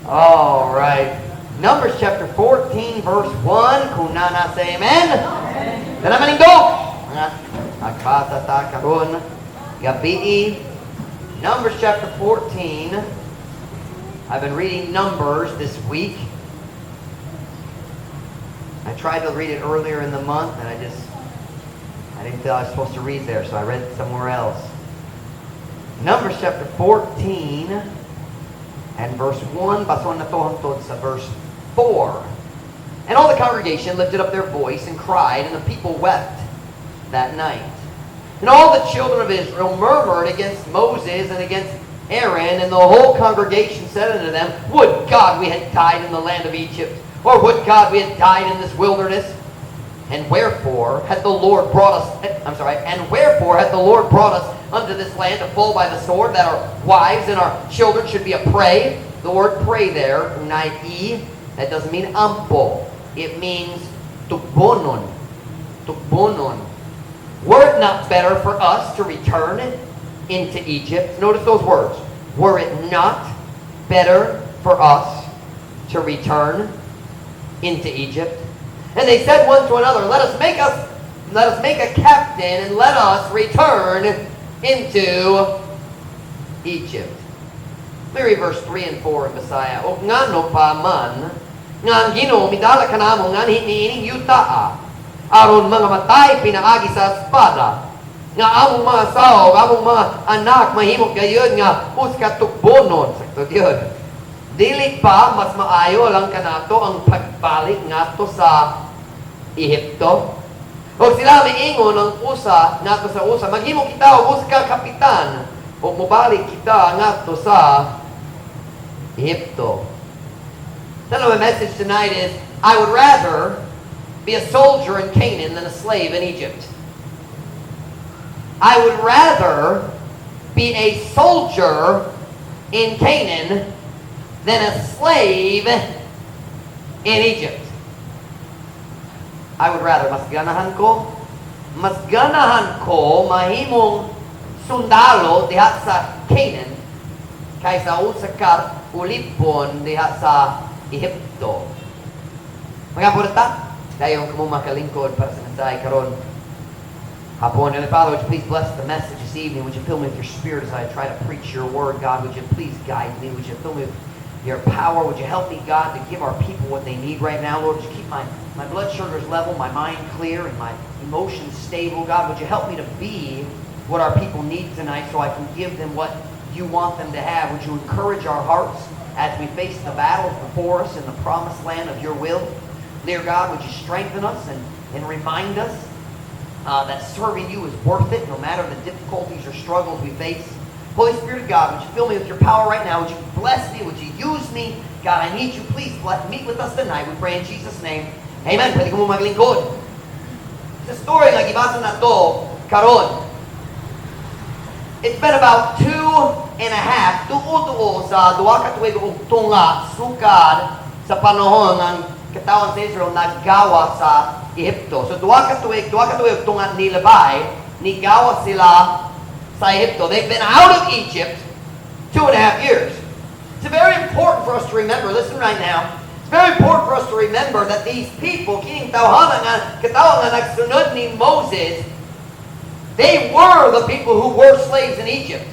All right. Numbers chapter 14, verse 1. Kung nana say amen. Amen. Maningdog. Agbasa ta karon gabi. Numbers chapter 14. I've been reading Numbers this week. I tried to read it earlier in the month, and I didn't feel I was supposed to read there, so I read it somewhere else. Numbers chapter 14 and verse 1, bason na to hangtod sa verse 4. And all the congregation lifted up their voice and cried, and the people wept that night. And all the children of Israel murmured against Moses and against Aaron, and the whole congregation said unto them, Would God we had died in the land of Egypt, or would God we had died in this wilderness? And wherefore had the Lord brought us unto this land to fall by the sword, that our wives and our children should be a prey? The word pray there, unai, that doesn't mean ampo. It means tukbonon. Tukbonon. Were it not better for us to return into Egypt? Notice those words. Were it not better for us to return into Egypt? And they said one to another, Let us make a captain, and let us return into Egypt. Let me read verse 3 and 4 in Messiah. O ngano pa man, nga ang Ginoo midala kanamo nga hiniining yutaa, aron mga matay pinaagi sa espada, nga among mga sahog, among mga anak mahimok gayud nga uskat tukbonon. Sakto yun. Dili pa mas maayo lang kanato ang pagbalik ngadto sa Ehipto? O sila miingon ang usa ngadto sa usa, maghimo kita og usa ka kapitan o mobalik kita ngadto sa Ehipto. So my message tonight is, I would rather be a soldier in Canaan than a slave in Egypt. I would rather be a soldier in Canaan than a slave in Egypt. I would rather, mas ganahan ko mahimong sundalo diha sa Canaan kaysa usa ka ulipon diha sa Ehipto. Mga purta, dayon kamo makalingkod para sa mensahe karon hapon. And Father, would you please bless the message this evening? Would you fill me with your spirit as I try to preach your word, God? Would you please guide me? Would you fill me with your power? Would you help me, God, to give our people what they need right now? Lord, would you keep my blood sugars level, my mind clear, and my emotions stable? God, would you help me to be what our people need tonight so I can give them what you want them to have? Would you encourage our hearts as we face the battles before us in the promised land of your will? Dear God, would you strengthen us and remind us that serving you is worth it no matter the difficulties or struggles we face? Holy Spirit of God, would you fill me with your power right now? Would you bless me? Would you use me? God, I need you. Please meet with us tonight. We pray in Jesus' name. Amen. Pwede ko mo maglingkod. Sa story nga gibasa na to karon, it's been about 2.5 tuo sa duha ka tuig ug tunga sukad sa panahon ng katawan sa Israel naggawa sa Ehipto. So duha ka tuig ug tunga nilabay, nigawa sila sa Ehipto. They've been out of Egypt 2.5 years. It's very important for us to remember, listen right now, it's very important for us to remember that these people, kining tawhana nga, katawang nga nagsunod ni Moses, they were the people who were slaves in Egypt.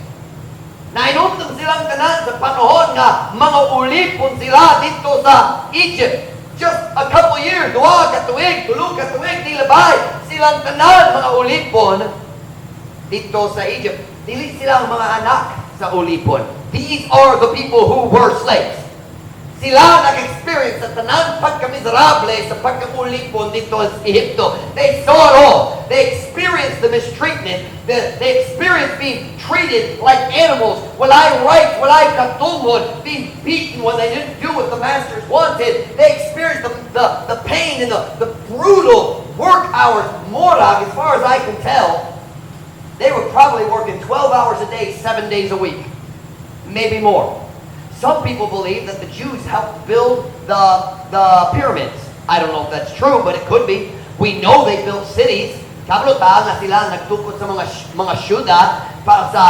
Nainumdum silang tanan sa panahon nga mga ulipon sila dito sa Egypt. Just a couple years, duha ka tuig, tulo ka tuig, nilabay silang tanan mga ulipon dito sa Egypt. Dili sila ang mga anak sa ulipon. These are the people who were slaves. Sila nag-experience sa tanan pagkamiserable sa pagkaulipon dito sa Ehipto. They saw it all. They experienced the mistreatment. They experienced being treated like animals. Walay rights, walay katungod, being beaten when they didn't do what the masters wanted. They experienced the pain and the brutal work hours. Morag, as far as I can tell, they were probably working 12 hours a day, 7 days a week. Maybe more. Some people believe that the Jews helped build the pyramids. I don't know if that's true, but it could be. We know they built cities. Kablota nga sila nagtukod sa mga syudad para sa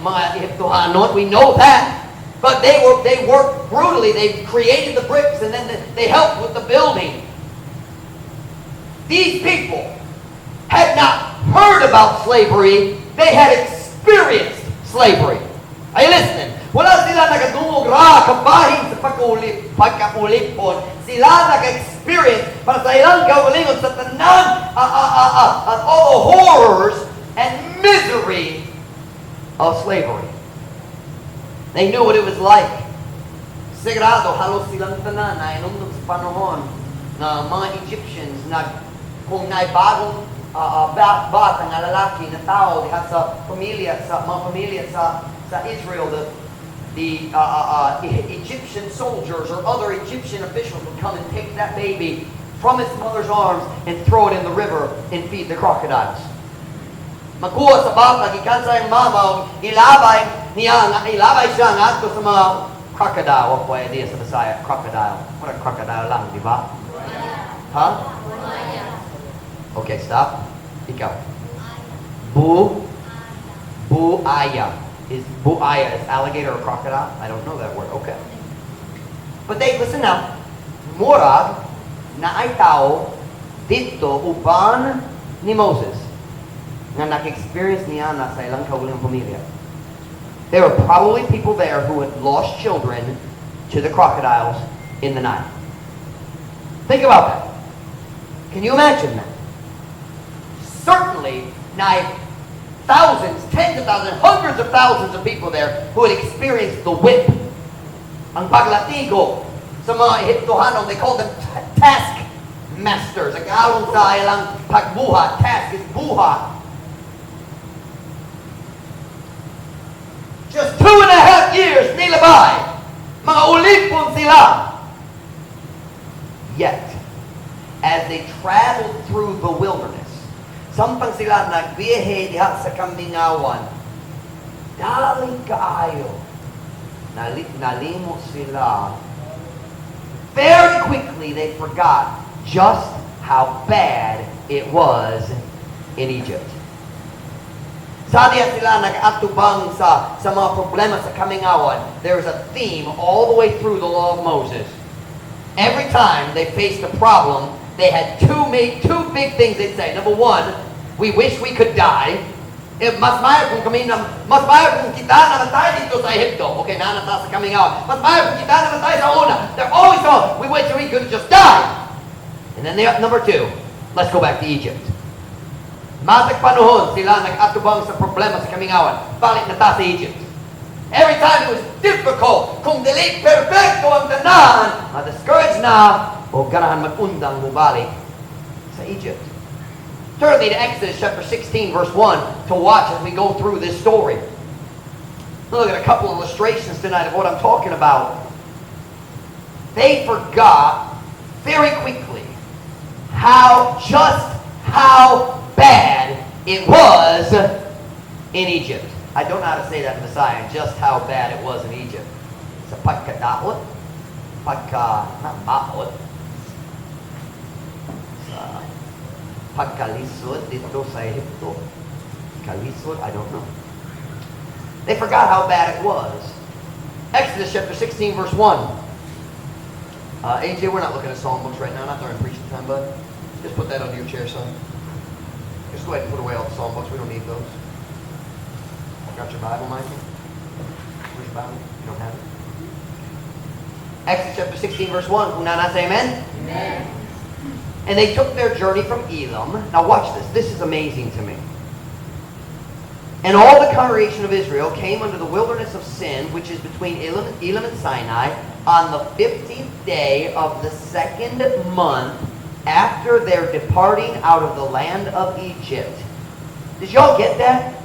mga Ehiptohanon. We know that. But they worked brutally. They created the bricks and then they helped with the building. These people had not heard about slavery. They had experienced slavery. Are you listening? Wala sila nagadungog kabahin sa pagkaulipon. Sila nag-experience para sa ilang kaulingon sa tanan all the horrors and misery of slavery. They knew what it was like. Sigurado, halos silang tanan na inumdum sa panahon na mga Egyptians na kung naibagong bata nga lalaki na tao diha sa pamilya, sa mga pamilya sa Israel, the Egyptian soldiers or other Egyptian officials would come and take that baby from its mother's arms and throw it in the river and feed the crocodiles. Magkuha sa bata, gikan sa iyang mama, ilabay siya nga ato sa mga crocodile. What po idea sa Bisaya? Crocodile. What a crocodile lang, di ba? Huh? Okay, stop. Ikaw. Buaya. Is buaya is alligator or crocodile? I don't know that word. Okay. But listen now. Murag na ay tao dito uban ni Moses na nag-experience niya na sa ilang kauliang pamilya. There were probably people there who had lost children to the crocodiles in the Nile. Think about that. Can you imagine that? Certainly, thousands, tens of thousands, hundreds of thousands of people there who had experienced the whip. Ang paglatigo sa mga Egyptohanon, they called them task masters. Ang along sa ilang pagbuhat, task is buhat. Just 2.5 years nilabay. Mga ulipon sila. Yet, as they traveled through the wilderness, samtang sila nagbiyahe diha sa kamingawan, daling kaayo, nalimot sila. Very quickly, they forgot just how bad it was in Egypt. Sa diya sila nag-atubang sa mga problema sa kamingawan. There is a theme all the way through the law of Moses. Every time they faced a problem, they had two big things they'd say. Number one, we wish we could die. Mas mayo kung kita namatay dito sa Egypto. Okay, nanata sa kamingawan. Mas mayo kung kita namatay sa una. They're always on, we wish we could just die. And then number two, let's go back to Egypt. Matag panahon sila nag-atubang sa problema sa kamingawan. Balik na ta sa Egypt. Every time it was difficult, kung dili perfecto ang tanan, ma-discouraged na, o ganahan mag-undang mubalik sa Egypt. Turn to Exodus chapter 16 verse 1 to watch as we go through this story. Look at a couple of illustrations tonight of what I'm talking about. They forgot very quickly how bad it was in Egypt. I don't know how to say that in Messiah, just how bad it was in Egypt. Sa pagkadaot, not baot, sa pagkalisod dito sa Egypto. Kalisod, I don't know. They forgot how bad it was. Exodus chapter 16 verse 1. AJ, we're not looking at songbooks right now, not during preaching time, bud. Just put that under your chair, son. Just go ahead and put away all the songbooks. We don't need those. Got your Bible, Michael? Where's your Bible? You don't have it? Exodus chapter 16 verse 1. Kung nana say amen? Amen. And they took their journey from Elam. Now watch this. This is amazing to me. And all the congregation of Israel came unto the wilderness of Sin, which is between Elam and Sinai, on the 15th day of the second month after their departing out of the land of Egypt. Did y'all get that?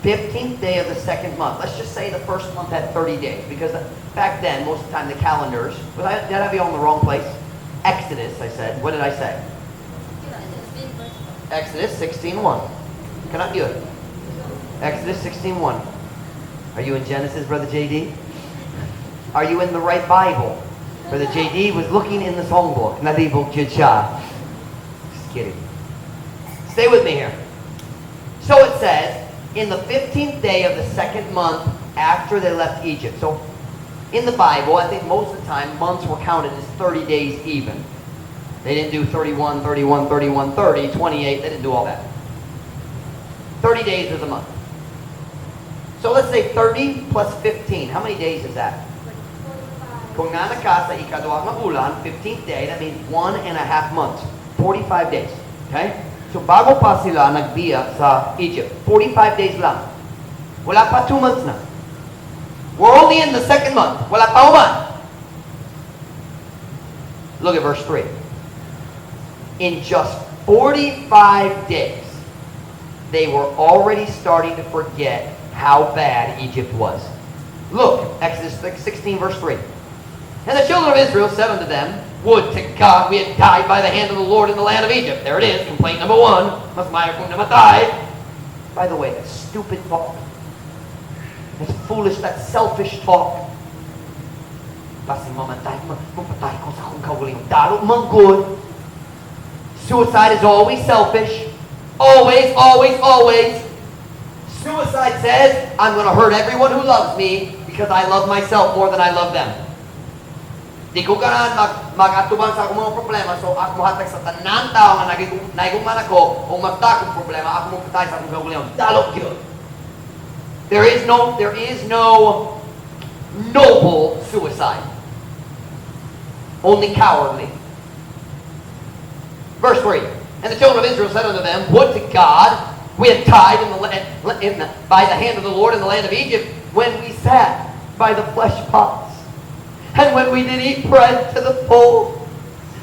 15th day of the second month. Let's just say the first month had 30 days. Because back then, most of the time, the calendars... did I have you all in the wrong place? Exodus, I said. What did I say? Exodus 16:1. Can I do it? Exodus 16:1. Are you in Genesis, Brother JD? Are you in the right Bible? Brother JD was looking in the songbook. Just kidding. Stay with me here. So it says, in the 15th day of the second month after they left Egypt. So In the Bible, I think most of the time, months were counted as 30 days even. They didn't do 31, 31, 31, 30, 28. They didn't do all that. 30 days is a month. So let's say 30 plus 15. How many days is that? Kung nga ka sa ikaduhang na bulan, 15th day, that means 1.5 months. 45 days. Okay? So bago pa sila nagbiya sa Egypt, 45 days lang. Wala pa 2 months na. We're only in the second month. Wala pa uman. Look at verse 3. In just 45 days, they were already starting to forget how bad Egypt was. Look, Exodus 16, verse 3. And the children of Israel said unto them, Would to God we had died by the hand of the Lord in the land of Egypt. There it is, complaint number 1. Mas maya kung namatay. By the way, that's stupid talk. That's foolish, that's selfish talk. Kasi mamatay ko sa akong kaugalingon. Dalo man good. Suicide is always selfish. Always, always, always. Suicide says, I'm going to hurt everyone who loves me because I love myself more than I love them. Di ko ganahan mag-atubang sa akong mga problema, so ako hatag sa tanang tao nga naiguman ako o magta akong problema, ako mo patay sa akong kaugalingon. Dalok yun. There is no noble suicide. Only cowardly. Verse 3. And the children of Israel said unto them, Would to God we had died by the hand of the Lord in the land of Egypt, when we sat by the flesh pots, and when we did eat bread to the full.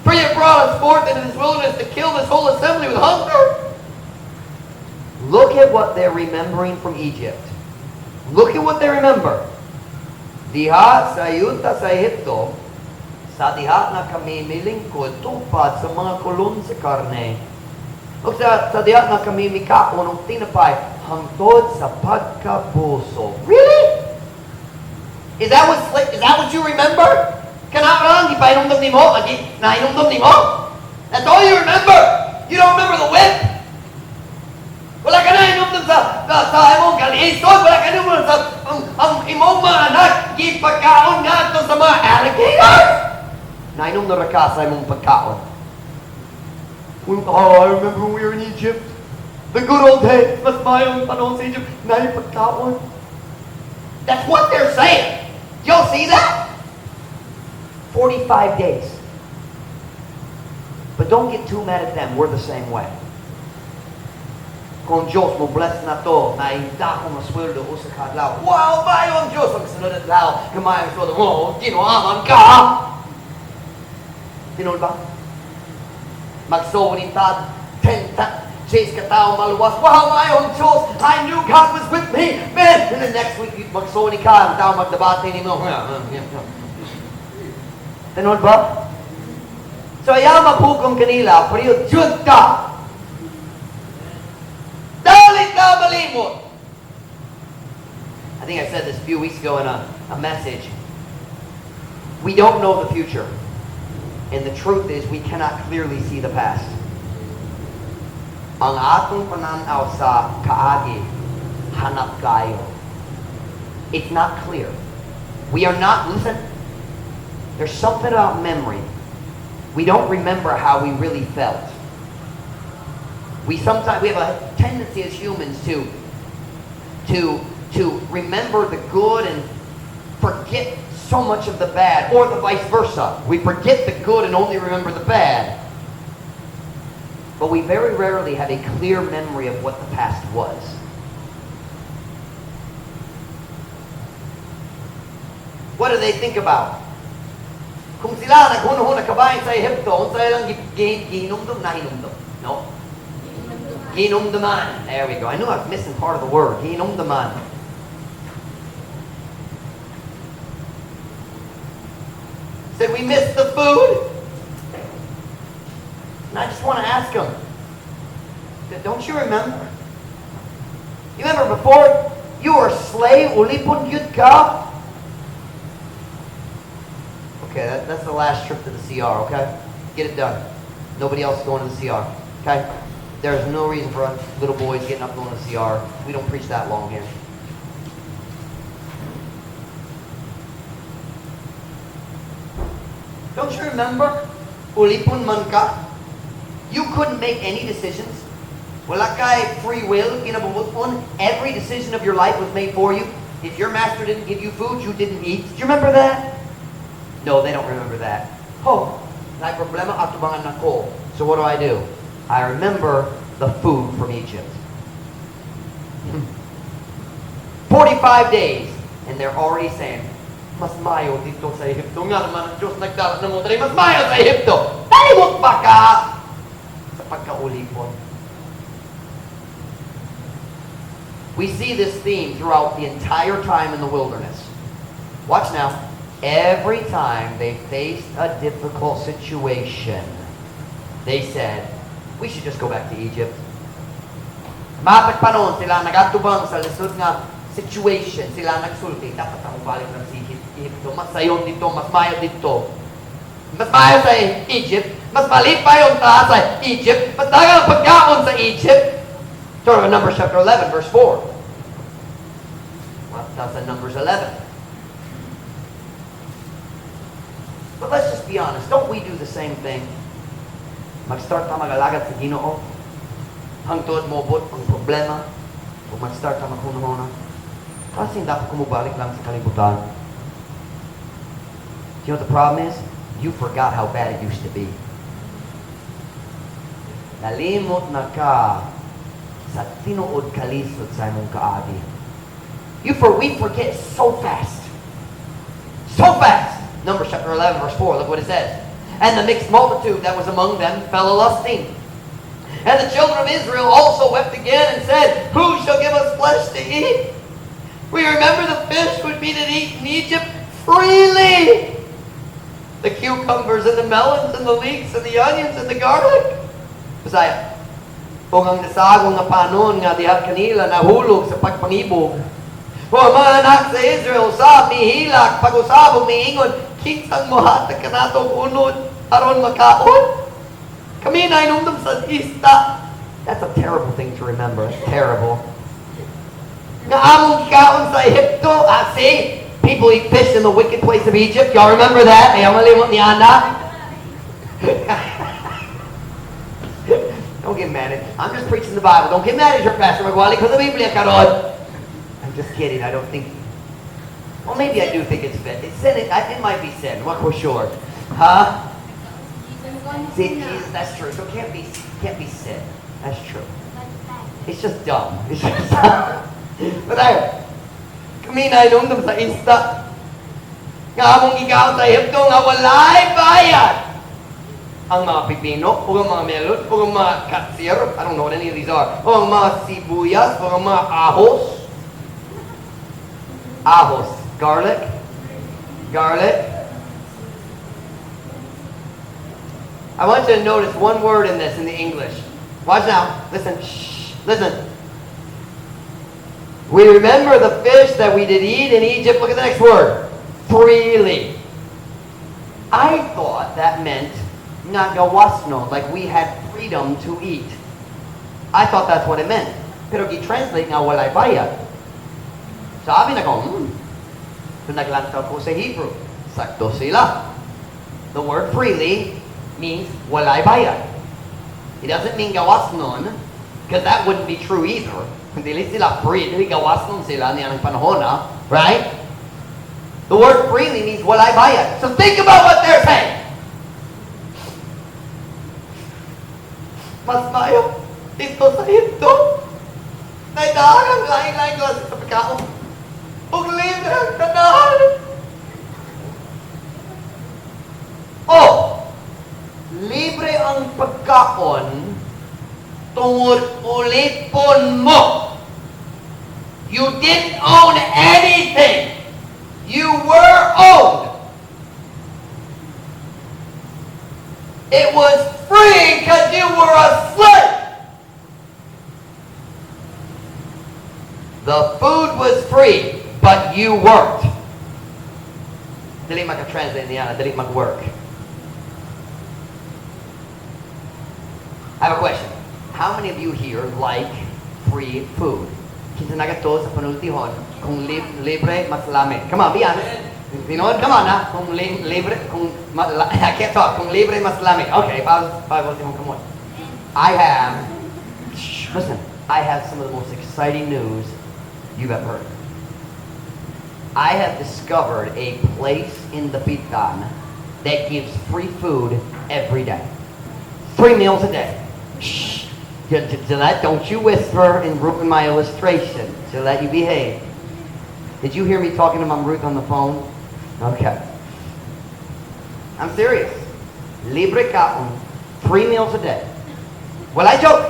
For ye brought us forth into this wilderness to kill this whole assembly with hunger. Look at what they're remembering from Egypt. Look at what they remember. Diha sa yuta sa Egypto, sa diha na kami milingkod tupad sa mga kulon sa karne. O sa diha na kami mikaon ng tinapay hangtod sa pagkabuso. Really? Is that what you remember? Kanang di pa inumdum nimo, na inumdum nimo? That's all you remember. You don't remember the whip. Wala ka na inumdum sa imong kalisod, wala ka inumdum sa ang imong mga anak gipagkaon nga ito sa mga alligators. Na inumdum ra ka sa imong pagkaon. Oh, I remember when we were in Egypt. The good old days, mas mayong panahon sa Egypt, na yung pagkaon. That's what they're saying. Y'all see that? 45 days. But don't get too mad at them. We're the same way. Kung Diyos mo bless na to, na inda ko masweldo o sa kadlaw. Wow, bayo ang Diyos ang sunod at lao. Kamay ang sweldo mo, ginawaman ka. Tinul ba? Magsuunintad, 10 chase ka tao maluwas. Wow, my own Diyos, I knew God was with me. Man, and the next week, magsuuni ka, ang tao magdabate ni mo. Tinul ba? So, ayaw maghugong kanila, pero Diyos ka. Dalit ka malimot. I think I said this a few weeks ago in a message. We don't know the future. And the truth is, we cannot clearly see the past. Ang atong pananaw sa kaagi, hanap kayo. It's not clear. We are not, listen, there's something about memory. We don't remember how we really felt. We have a tendency as humans to remember the good and forget so much of the bad, or the vice versa. We forget the good and only remember the bad. But we very rarely have a clear memory of what the past was. What do they think about? Kung sila naghunahon na kabayan sa Egypto, sila lang ginumdum na hinumdum. No? Ginumduman. There we go. I knew I was missing part of the word. Ginumduman. Said we missed the food. And I just want to ask them, don't you remember? You remember before you were a slave, ulipon yud ka? Okay, that's the last trip to the CR, okay? Get it done. Nobody else is going to the CR, okay? There's no reason for us little boys getting up going to the CR. We don't preach that long here. Don't you remember? Ulipon man ka. You couldn't make any decisions. Wala kay free will. Kinabubuton. Every decision of your life was made for you. If your master didn't give you food, you didn't eat. Do you remember that? No, they don't remember that. Oh, may problema atubangan ako. So what do? I remember the food from Egypt. 45 days, and they're already saying, mas mayo dito sa Egypto. Nga naman ang Diyos nagdarat ng mutari, mas mayo sa Egypto. Talimot ba ka sa pagkaulipon? We see this theme throughout the entire time in the wilderness. Watch now. Every time they faced a difficult situation, they said, we should just go back to Egypt. Matag panon sila nagatubang sa lisod nga situation, sila nagsulti, dapat ako balik ng Egypto. Mas sayon dito, mas mayo dito. Mas mayo sa Egypt, mas maliit pa yung taas sa Egypt, mas dagang pagkaon sa Egypt. Turn to Numbers chapter 11, verse 4. That's in Numbers 11. But let's just be honest. Don't we do the same thing? Mag-start ka mag-alagad sa Ginoo. Hangtod mo bot ang problema. O mag-start ka maghunahuna. Kasi dapat kumubalik lang sa kalibutan. Do you know what the problem is? You forgot how bad it used to be. Nalimot na ka sa tinuod kalisod sa imong kaadi. We forget so fast. So fast. Numbers chapter 11, verse 4. Look what it says. And the mixed multitude that was among them fell a-lusting. And the children of Israel also wept again and said, who shall give us flesh to eat? We remember the fish would be to eat in Egypt freely. The cucumbers and the melons and the leeks and the onions and the garlic. Messiah, kung ang nasagong nga panon nga diha kanila nahulog sa pagpangibog. O ang mga anak sa Israel sa mihilak pag-usabong miingon, kitang mohatag ka natong unod aron makaon. Kami na inumdum sa ista. That's a terrible thing to remember. It's terrible. Nga among kaon sa Egypto. See? People eat fish in the wicked place of Egypt. Y'all remember that? Ayaw malimot ni Ana. Don't get mad at I'm just preaching the Bible. Don't get mad at your pastor Magwali because the Biblia karon. I'm just kidding. I don't think. Well, maybe I do think it's sin. It's sin. It might be sin. What for sure? Huh? See, Jesus, that's true. So it can't be sin. That's true. It's just dumb. It's just but kami na inumdum sa ista. Nga among ikaw sa Egypto nga walay bayad. Ang mga pipino, o ang mga melon, o ang mga katsir, I don't know what any of these are, o ang mga sibuyas, o ang mga ahos. Ahos. Garlic. Garlic. I want you to notice one word in this in the English. Watch now. Listen. Shh. Listen. We remember the fish that we did eat in Egypt. Look at the next word. Freely. I thought that meant nga gawasno, like we had freedom to eat. I thought that's what it meant. Pero gi-translate nga walay bayad. Sabi na ko, So naglantaw ko sa Hebrew. Sakto sila. The word freely means walay bayad. It doesn't mean gawasnon, because that wouldn't be true either. Dili sila free, dili gawasnon sila niyang panahon, right? The word freely means walay bayad. So think about what they're saying. Mas mayo dito sa Egypto. Naidahan ang lain-lain klase sa pagkaon. Ug libre ang tanan. Libre ang pagkaon tungod ulipon mo. You didn't own anything. You were owned. It was free because you were a slave. The food was free, but you worked. Dili maka-translate niya, dili mag-work. I have a question. How many of you here like free food? Kinsa nagato sa panultihon kung libre mas lamig. Come on, be honest. Come on now. Kung libre, I can't talk. Kung libre mas lamig. Okay, come on. Listen, I have some of the most exciting news you've ever heard. I have discovered a place in the Pitan that gives free food every day. 3 meals a day. Shh. Gillette, don't you whisper and ruin my illustration. Gillette, you behave. Did you hear me talking to Mom Ruth on the phone? Okay. I'm serious. Libre kaon. 3 meals a day. Well, I joke.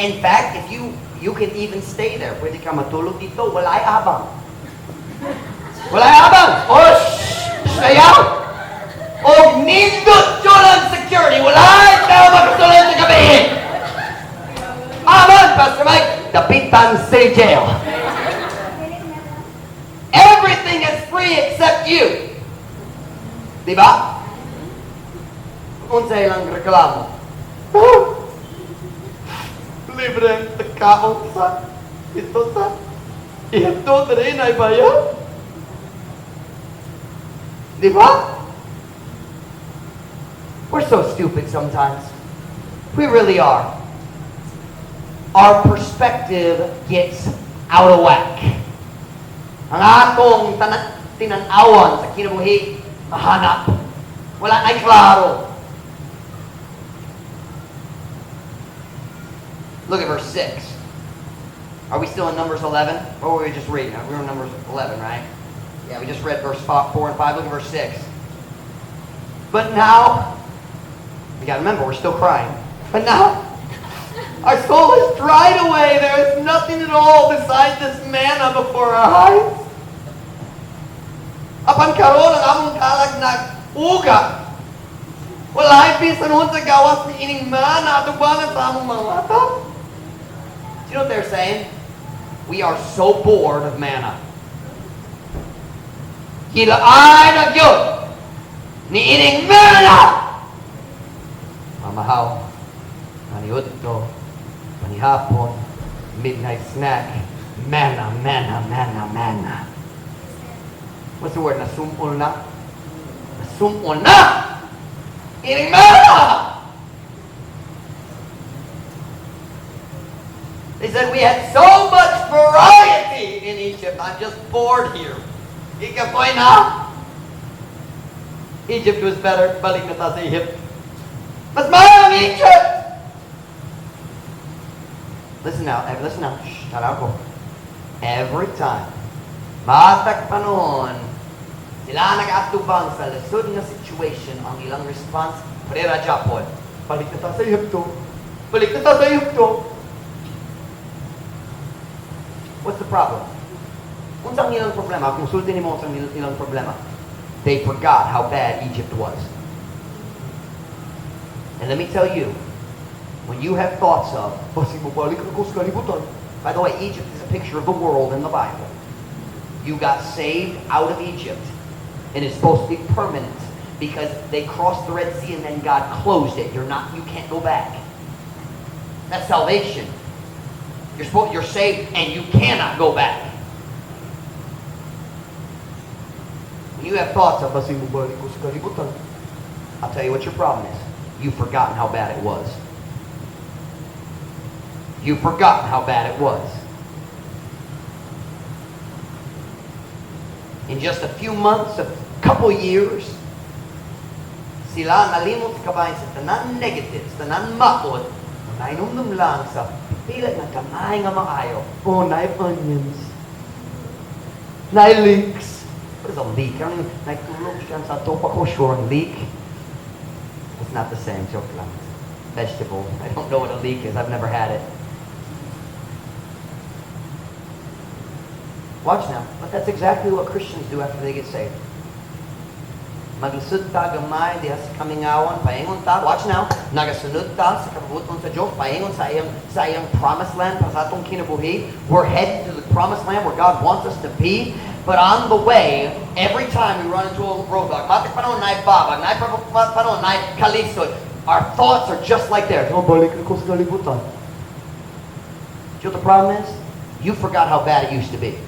In fact, if you can even stay there. Pwede ka matulog dito. Walay abang. Walay abang. Oh, stay out. Oh, nindot yun security. Walay ka magsulod sa gabi. Abang, Pastor Mike. The Pitan City Jail. Everything is free except you. Diba? Unsay lang reklamo. Libre ang kaon sa ito sa ito rin ay bayan. Diba? We're so stupid sometimes. We really are. Our perspective gets out of whack. Ang atong tinanawan sa kinabuhi, mahanap. Wala na'y klaro. Look at verse 6. Are we still in Numbers 11? Or were we just reading? We were in Numbers 11, right? Yeah, we just read verse 4 and 5. Look at verse 6. But now, we got to remember, we're still crying. But now, our soul is dried away. There is nothing at all besides this manna before our eyes. Apan karon ang among kalag nag-uga. Walay bisan unsa gawas ni ining manna atubangan sa among mga mata. You know what they're saying? We are so bored of manna. Kilaay na gyud ni ining manna. Mamahaw, maniudto, manihapon, midnight snack, manna, manna, manna, manna. What's the word? Nasumol na? Nasumol na! Ining manna! They said we had so much variety in Egypt. I'm just bored here. Ikapoy na? Egypt was better. Balik na ta sa Egypt. Mas mahal Egypt! Listen now. Shh, tara ko. Every time, matag panahon, sila nag-atubang sa lasod na situation, ang ilang response, Prera Japon, balik na ta sa Egypto. Balik na ta sa Egypto. What's the problem? Unsang ilang problema? Kung sultin mo unsang ilang problema. They forgot how bad Egypt was. And let me tell you, when you have thoughts of, by the way, Egypt is a picture of the world in the Bible. You got saved out of Egypt, and it's supposed to be permanent because they crossed the Red Sea and then God closed it. You can't go back. That's salvation. You're saved and you cannot go back. When you have thoughts of, I'll tell you what your problem is. You've forgotten how bad it was. You've forgotten how bad it was. In just a few months, a couple years, sila nalimot kabayan sa tanan negatives, tanan maot, nainom lang sa pilat na kamay nga maayo. Oh, naib onions. Naib leeks. What is a leek? I don't even, naitulog siya sa topa ko, sure, leek. It's not the same, joke lang. Vegetable. I don't know what a leek is. I've never had it. Watch now. But that's exactly what Christians do after they get saved. Maglisod ta gamay diha sa kamingawan, paingon ta. Watch now. Nagasunod ta sa kabubuton sa Diyos, paingon sa iyang promised land para sa atong kinabuhi. We're headed to the promised land where God wants us to be. But on the way, every time we run into a roadblock, matik panahon na ibabag, na panahon na kalisod, our thoughts are just like theirs. Oh, balik ko sa kalibutan. You know what the problem is? You forgot how bad it used to be.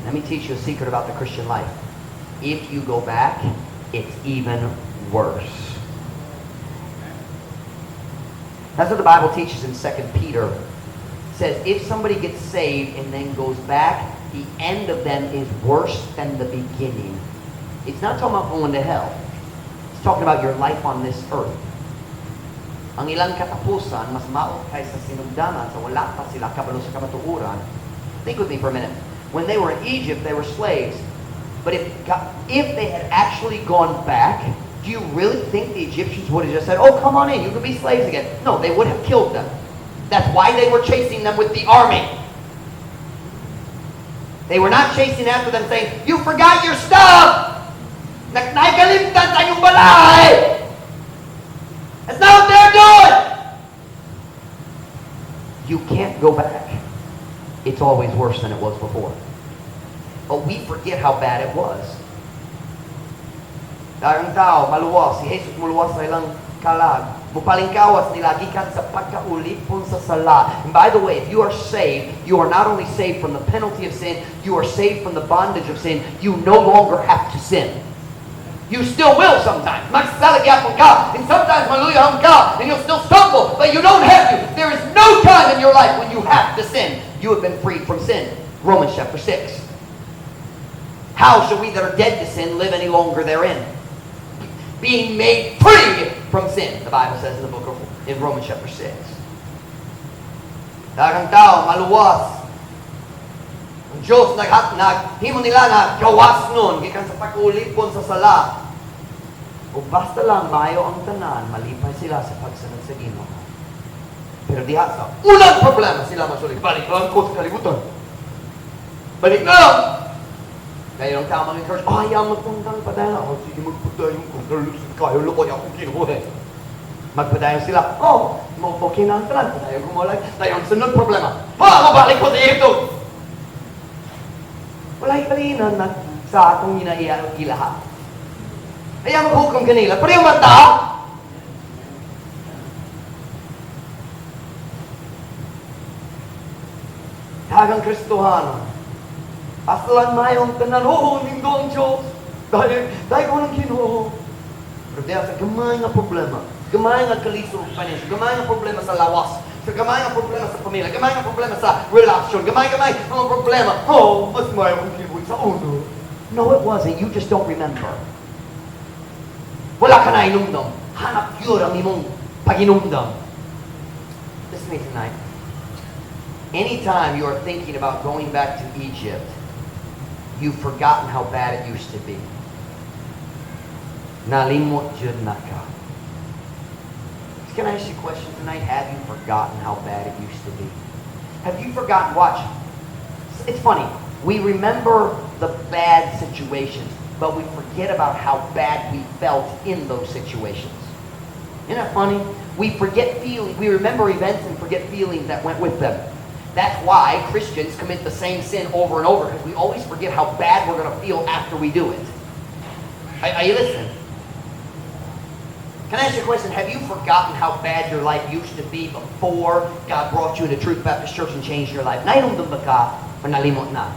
Let me teach you a secret about the Christian life. If you go back, it's even worse. That's what the Bible teaches in 2 Peter. It says, if somebody gets saved and then goes back, the end of them is worse than the beginning. It's not talking about going to hell. It's talking about your life on this earth. Ang ilang katapusan, mas maot kaysa sinugdanan sa wala pa sila kabalo sa kamatuuran. Think with me for a minute. When they were in Egypt, they were slaves. But if they had actually gone back, do you really think the Egyptians would have just said, oh, come on in, you can be slaves again? No, they would have killed them. That's why they were chasing them with the army. They were not chasing after them saying, you forgot your stuff! Nagkalimtan sa inyong balay! That's not what they're doing! You can't go back. It's always worse than it was before. But we forget how bad it was. Darang tao, maluwas. Si Jesus muluwas sa ilang kalag. Mupalingkawas nila gikan sa pagkaulipon sa sala. And by the way, if you are saved, you are not only saved from the penalty of sin, you are saved from the bondage of sin. You no longer have to sin. You still will sometimes. Magsasagyapon ka, and sometimes maluyahang ka, and you'll still stumble, but you don't have to. There is no time in your life when you have to sin. You have been freed from sin. Romans chapter 6. How shall we that are dead to sin live any longer therein? Being made free from sin, the Bible says in the book of in Romans chapter 6. Daghang tao, maluwas. Ang Diyos himo nila nga gawas nun, gikan sa pag-ulipon sa sala. O basta lang mayo ang tanan, malipay sila sa pagsunod sa Ginoo. Pero diha sa unang problema sila masulit. Balik lang ko sa kalibutan. Balik na! Kaya yung tao mag-encourage, ayaw magpundang padala. O sige magpadayon ko. Kaya lukoy akong kinuha. Magpadayon sila. Oh, okay na ang tanan. Padayon ko mo lang. Tayo ang sunod problema. Mabalik ko sa ito! Wala'y kalinan na sa atong ilaha. Kaya maghukom kanila. Pero yung mata, dagang Kristohanon. Aslan mayong tanan, nindo ang Diyos. Dahil ko ng Ginoo. Pero diya sa gamay nga problema, gamay nga kalisod financial, gamay nga problema sa lawas, gamay nga problema sa pamilya, gamay nga problema sa relasyon, gamay ang problema. Mas mayong kibuy sa uno. No, it wasn't. You just don't remember. Wala ka na inumdom. Hanap yun ang imong pag-inumdom. Listen to me tonight. Anytime you are thinking about going back to Egypt, you've forgotten how bad it used to be. Nalimot jud na ka. Can I ask you a question tonight? Have you forgotten how bad it used to be? Have you forgotten? Watch. It's funny. We remember the bad situations, but we forget about how bad we felt in those situations. Isn't that funny? We forget feelings. We remember events and forget feelings that went with them. That's why Christians commit the same sin over and over, because we always forget how bad we're going to feel after we do it. Are you listening? Can I ask you a question? Have you forgotten how bad your life used to be before God brought you into Truth Baptist Church and changed your life? Nainumdum ba ka o nalimot na?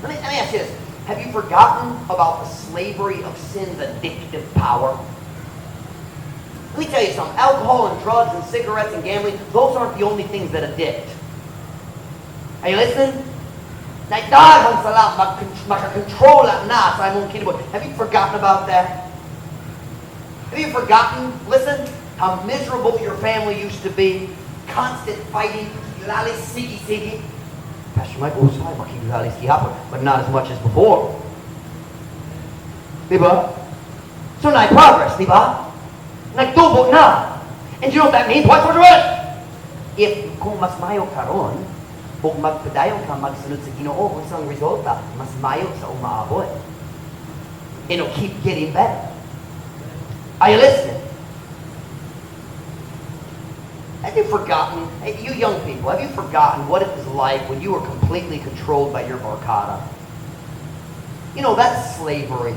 Let me ask you this. Have you forgotten about the slavery of sin's addictive power? Let me tell you something. Alcohol and drugs and cigarettes and gambling, those aren't the only things that addict. Are you listening? Nagdagang sala, makakontrol na sa imong kinabuhi. Have you forgotten about that? Have you forgotten, listen, how miserable your family used to be? Constant fighting, lalis, sigi. Pastor Mike, usay, makilalis kihapon, but not as much as before. Diba? So na progress, diba? Nagtubo na. And you know what that means? Watch what you're doing. If kung mas mayo karon, kung magpadayon ka magsunod sa Ginoo, kung isang resulta, mas mayo sa umaabot. It'll keep getting better. Are you listening? Have you forgotten, you young people, have you forgotten what it was like when you were completely controlled by your barkada? You know, that's slavery.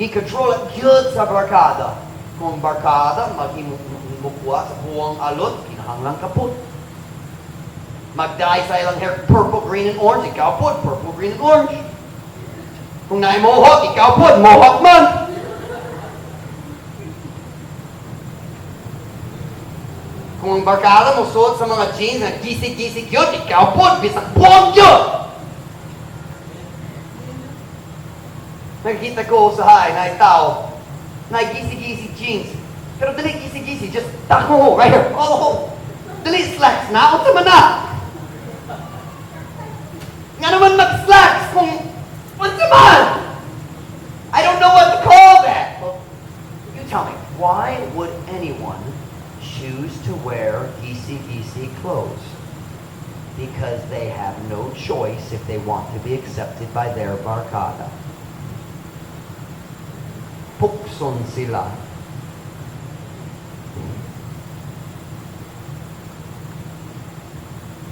Gi-control it good sa barkada. Kung barkada, maghimukuha sa buwang alot, kinahanglang kaput. Mag-dye sa ilang hair, purple, green, and orange. Ikaw po, purple, green, and orange. Kung na-mohawk, ikaw po, mohawk man. Kung ang barkada mo suot sa mga jeans na gisig-gisig yun, ikaw po, bisang buwag yun. Nakikita ko sa hay na tao na gisig-gisig jeans. Pero dali gisig-gisig, just tuck mo right here, all the hole. Dali slacks na, unsa man na. Nga naman mag-slacks kung unsa man. I don't know what to call that. Well, you tell me, why would anyone choose to wear gisig-gisig clothes? Because they have no choice if they want to be accepted by their barkada. Pukson sila.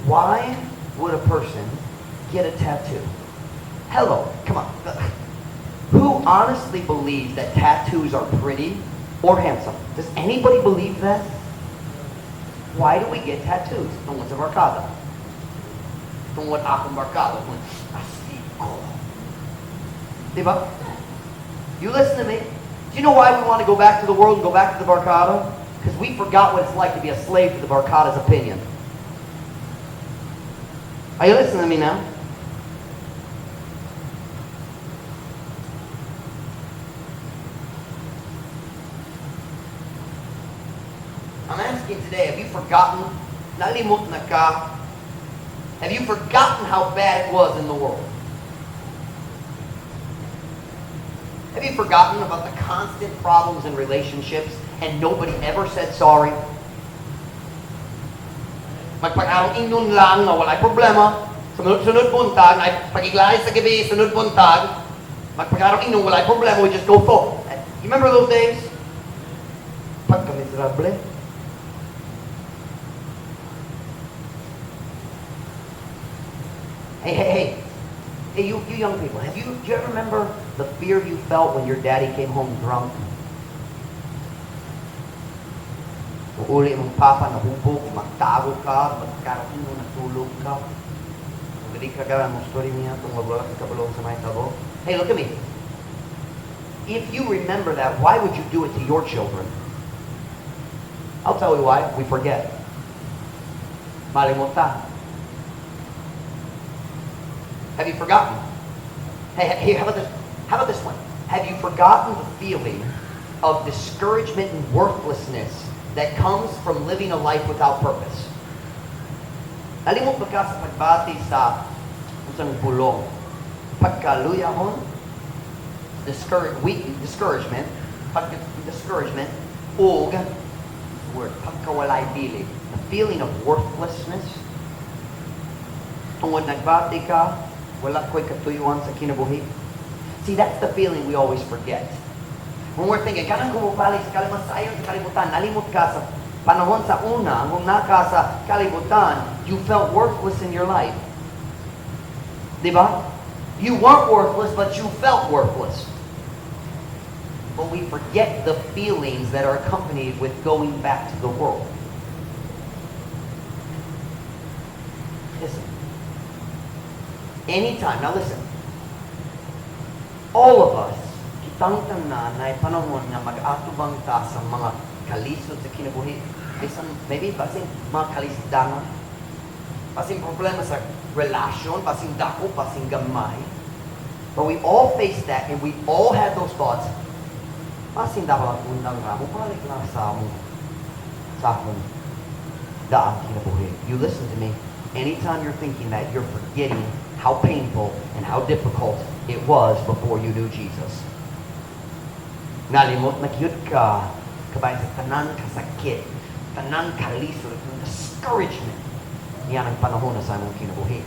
Why would a person get a tattoo? Hello, come on. Who honestly believes that tattoos are pretty or handsome? Does anybody believe that? Why do we get tattoos? Tungkol sa barkada. Tungkol akong barkada. Astig ko. Diba? You listen to me. Do you know why we want to go back to the world and go back to the barkada? Because we forgot what it's like to be a slave to the barkada's opinion. Are you listening to me now? I'm asking today, have you forgotten? Nalimot na ka? Have you forgotten how bad it was in the world? Have you forgotten about the constant problems in relationships and nobody ever said sorry? Magpag-araw inyon lang na walay problema. Sunod buntag, ay pag-iglay sa gabi, sunod buntag. Magpag-araw inyon, walay problema, we just go for. You remember those days? Pagka-miserable. Hey, you young people, do you ever remember the fear you felt when your daddy came home drunk? Uli mong papa nahubog, magtago ka, magkaroon mo, natulog ka. Magaling ka ka, ang story niya, itong magulat ka balong sa may tabo. Hey, look at me. If you remember that, why would you do it to your children? I'll tell you why. We forget. Malimutan. Have you forgotten? Hey, how about this one? Have you forgotten the feeling of discouragement and worthlessness that comes from living a life without purpose? Nalimot ba ka sa pagbati sa isang bulong? Pagkaluyahon, discouragement, o word, pagkawalay bilig, the feeling of worthlessness. Tungod nagbati ka, wala ko'y katuyuan sa kinabuhi. See, that's the feeling we always forget. When we're thinking, kanang kumupalik sa kalimasayon sa kalibutan, nalimot ka sa panahon sa una, kung naka sa kalibutan, you felt worthless in your life. Diba? You weren't worthless, but you felt worthless. But we forget the feelings that are accompanied with going back to the world. Listen. Anytime, now listen. All of us, kitang tanan na panahon nga mag-atubang ta sa mga kalisod sa kinabuhi. Maybe basing mga kalisdangan, basing problema sa relasyon, basing dako, basing gamay. But we all face that and we all had those thoughts. Basing dako ang undang ramo, balik lang sa akong daan kinabuhi. You listen to me. Anytime you're thinking that, you're forgetting how painful and how difficult it was before you knew Jesus. Nalimot na cute ka, kabay sa tanan kasakit, tanan kalisod, discouragement. Yan ang panahon na sa among kinabuhi.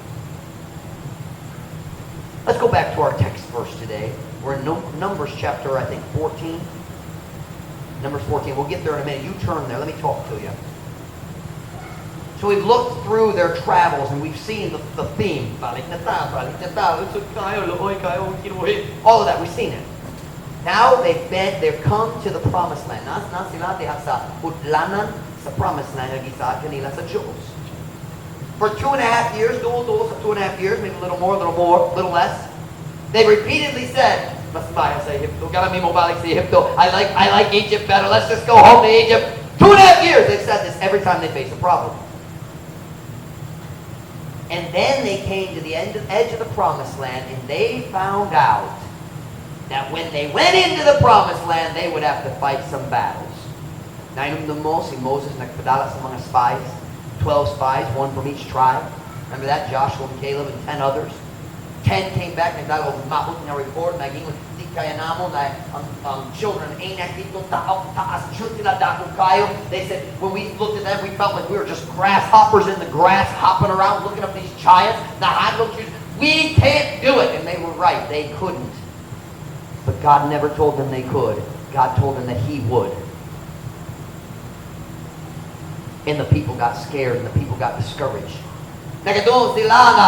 Let's go back to our text verse today. We're in Numbers chapter, I think, 14. Numbers 14. We'll get there in a minute. You turn there. Let me talk to you. So we've looked through their travels and we've seen the theme. All of that, we've seen it. Now they've come to the promised land. Na sila diha sa udlanan sa promised land nga gisaad kanila sa Diyos. For 2.5 years, dual, 2.5 years, maybe a little more, a little less, they repeatedly said, mas tayo sa Egypto, kami mo balik sa Egypto, I like Egypt better, let's just go home to Egypt. 2.5 years they've said this every time they face a problem. And then they came to the edge of the promised land, and they found out that when they went into the promised land, they would have to fight some battles. Nainumdum mo si Moses nagpadala sa mga spies, 12 spies, one from each tribe. Remember that? Joshua and Caleb and 10 others. 10 came back, nagdala og maot na report, naging di kaya namo na ang children Anak dito taas jud nila dako kayo. They said when we looked at them, we felt like we were just grasshoppers in the grass, hopping around looking up these giants. We can't do it, and they were right. They couldn't. But God never told them they could. God told them that He would. And the people got scared, and the people got discouraged. Nagadoon sila na,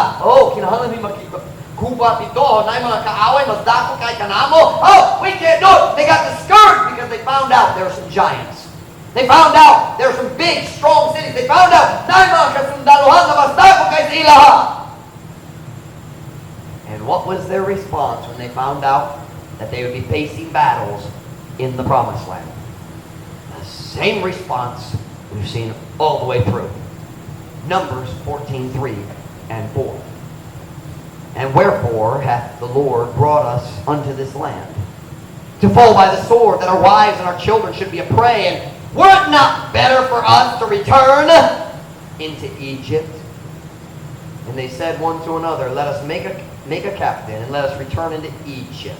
kinahanglan ni magkuba dito, na mga kaaway, mas dako kay kanamo. We can't do it. They got discouraged because they found out there were some giants. They found out there were some big, strong cities. They found out na mga kasundaluhan na mas dako kay sa ilaha. And what was their response when they found out that they would be facing battles in the promised land? The same response we've seen all the way through. Numbers 14:3 and 4. And wherefore hath the Lord brought us unto this land, to fall by the sword, that our wives and our children should be a prey? And were it not better for us to return into Egypt? And they said one to another, let us make a captain, and let us return into Egypt.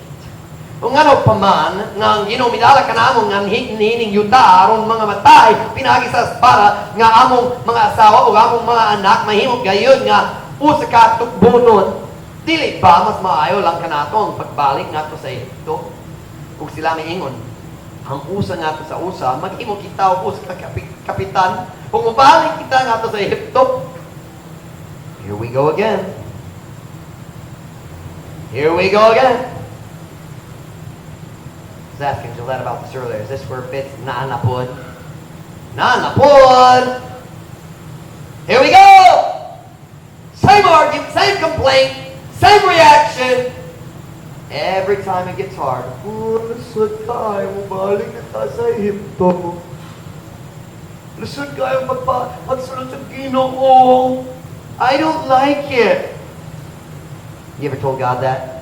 Kung ano pa man, ngang ginumidala ka namon nga hining yuta, aron mga matay, pinagisas para nga among mga asawa o among mga anak, mahimog gayon nga usa ka tukbunon. Dili ba mas maayo lang ka nato ang pagbalik nato sa Egypto? Kung sila miingon, ang usa nga to sa usa, mag-imo kita o usa ka kapitan, kung mabalik kita nga to sa Egypto. Here we go again. Here we go again. I was asking Gillette about this earlier. Is this where it fits? Naanapod. Naanapod! Here we go! Same argument, same complaint, same reaction. Every time it gets hard. Lusod tayo, mabalik na tayo sa Egypto. Lusod tayo magsunod sa Ginoo. I don't like it. You ever told God that?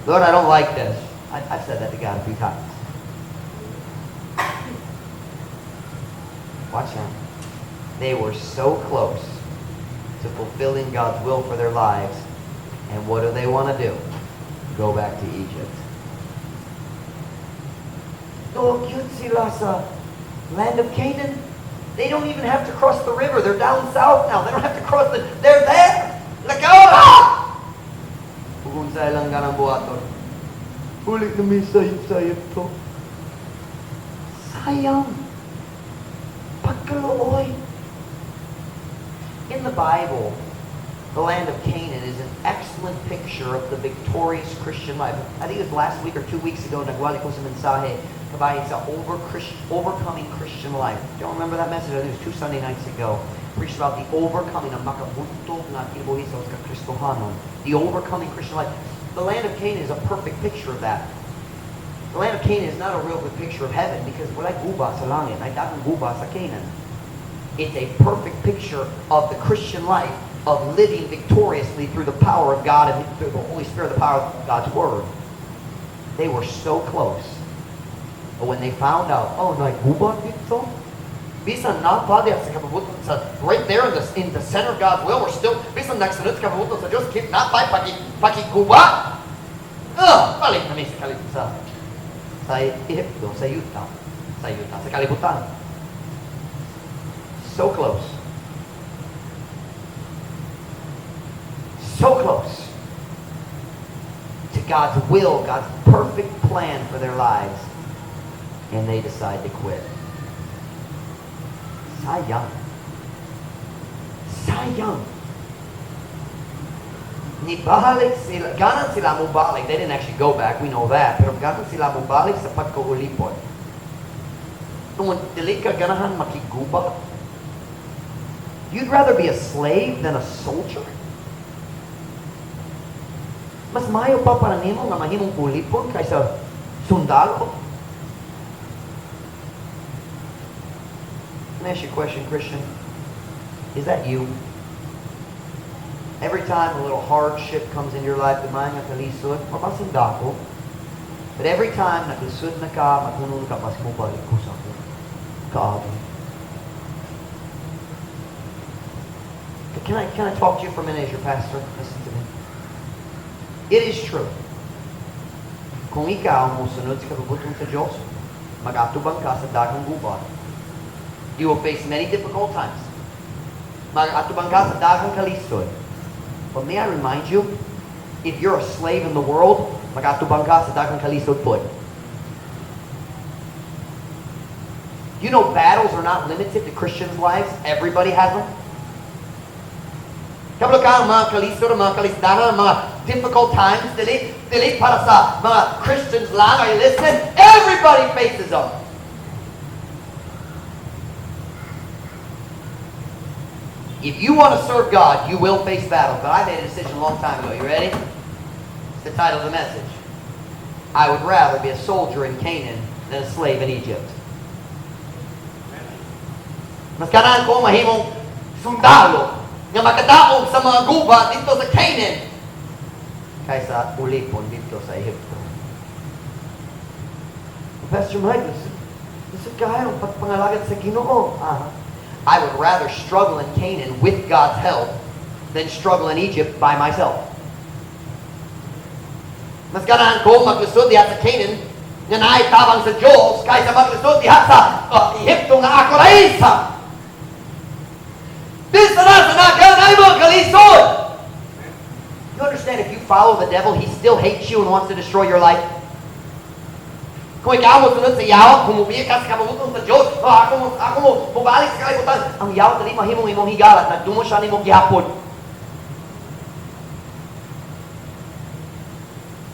Lord, I don't like this. I've said that to God a few times. Watch now. They were so close to fulfilling God's will for their lives. And what do they want to do? Go back to Egypt. Oh, cute sila sa land of Canaan. They don't even have to cross the river. They're down south now. They don't have to cross they're there. Like, kung sa ilang ka ng buhaton. Ulit na may sayip-sayip to. Sayang. Pagkalooy. In the Bible, the land of Canaan is an excellent picture of the victorious Christian life. I think it was last week or 2 weeks ago, nagwali ko sa mensahe kabayan sa overcoming Christian life. Do you remember that message? I think it was 2 Sunday nights ago. Preached about the overcoming ng makabuntog na kinabuhi sa Kristohanon. The overcoming Christian life. The land of Canaan is a perfect picture of that. The land of Canaan is not a real good picture of heaven because wala guba sa langit, ay dagang guba sa Canaan. It's a perfect picture of the Christian life, of living victoriously through the power of God and through the Holy Spirit, the power of God's Word. They were so close. But when they found out, guba dito? Bisan napadi sa kapabuton sa right there in the center of God's will, we're still bisan nagsunod sa kapabuton sa Diyos, keep napay pakiguba. Balik na may sa Egypto, sa kalibutan. So close. So close to God's will, God's perfect plan for their lives. And they decide to quit. Sayang. Sayang. Nibalik sila. Ganan sila mubalik. They didn't actually go back. We know that. Pero ganan sila mubalik sa pagkaulipon. Kung dili ka ganahan makiguba. You'd rather be a slave than a soldier? Mas mayo pa para nimo nga mahimong ulipon kaysa sundalo? Let me ask you a question, Christian. Is that you? Every time a little hardship comes into your life, dumayo nga kalisod, mapasunda ko. But every time naglisod na ka, maghunol ka, mas mo balik ko sa akin. Kaagi. Can I talk to you for a minute as your pastor? Listen to me. It is true. Kung ikaw musunod sa kabutong sa Diyos, mag-atubang ka sa dagang gubat. You will face many difficult times. Mag-atubang ka sa dagang kalisod. But may I remind you, if you're a slave in the world, mag-atubang ka sa dagang kalisod po. You know battles are not limited to Christians' lives. Everybody has them. Kabalo ka ang mga kalisod, ang mga kalisdanan, ang mga difficult times, dili para sa mga Christians lang. Are you listening? Everybody faces them. If you want to serve God, you will face battle. But I made a decision a long time ago. You ready? It's the title of the message. I would rather be a soldier in Canaan than a slave in Egypt. Mas kanaan ko mahimong sundalo nga makadaog sa mga gubat dito sa Canaan kaysa ulipon dito sa Egypto. Pastor Mike, listen kayo, pagpangalagad sa Ginoo. I would rather struggle in Canaan with God's help than struggle in Egypt by myself. Mas ganahan ko maglusod diha sa Canaan nga naay tabang sa Diyos kaysa maglusod diha sa Egypto nga ako raisa. This na ganay mga kalisod. You understand, if you follow the devil, he still hates you and wants to destroy your life. Kung ikaw mo sunod sa yawa, kumubiya ka sa kamabutong sa Diyos, ako mo bumalik sa kalibutan, ang yawa dali mahimong imong higalat, nagdumo siya nimong gihapon.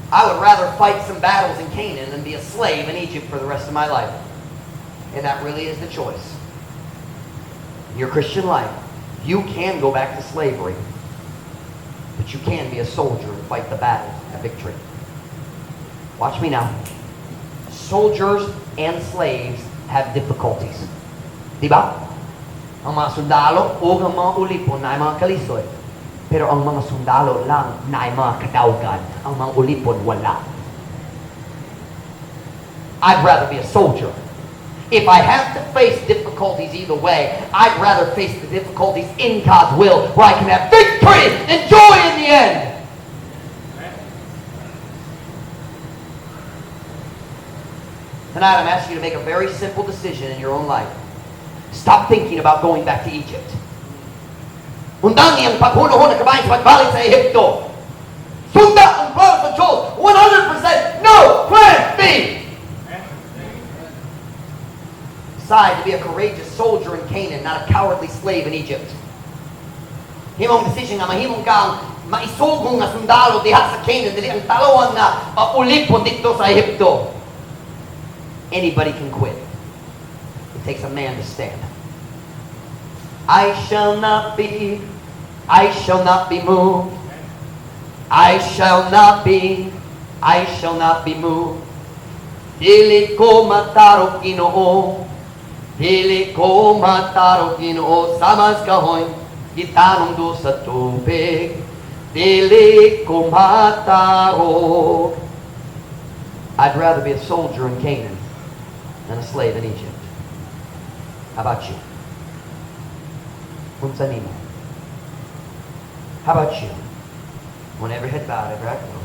I would rather fight some battles in Canaan than be a slave in Egypt for the rest of my life. And that really is the choice. In your Christian life, you can go back to slavery, but you can be a soldier and fight the battle and victory. Watch me now. Soldiers and slaves have difficulties. Diba? Ang mga sundalo o ang mga ulipon na ay mga kalisod. Pero ang mga sundalo lang na ay mga kadaugan. Ang mga ulipon wala. I'd rather be a soldier. If I have to face difficulties either way, I'd rather face the difficulties in God's will, where I can have victory and joy in the end. Tonight I'm asking you to make a very simple decision in your own life. Stop thinking about going back to Egypt. Undangi ang paghuno-huno kabayan sa pagbalik sa Egypto. Sunda ang plano sa Diyos. 100% no plan B. Decide to be a courageous soldier in Canaan, not a cowardly slave in Egypt. Himong decision nga mahimong kang maisugong nga sundalo diha sa Canaan, dili ang talawang nga ulipon dito sa Egypto. Anybody can quit. It takes a man to stand. I shall not be moved. I shall not be moved. Dili ko matarog Ginoo. Dili ko matarog Ginoo. Samas kahoy gitanong do sa tubig. Dili ko matarog. I'd rather be a soldier in Canaan than a slave in Egypt. How about you? Unsa nimo? How about you? Whenever head bowed, every eye closed.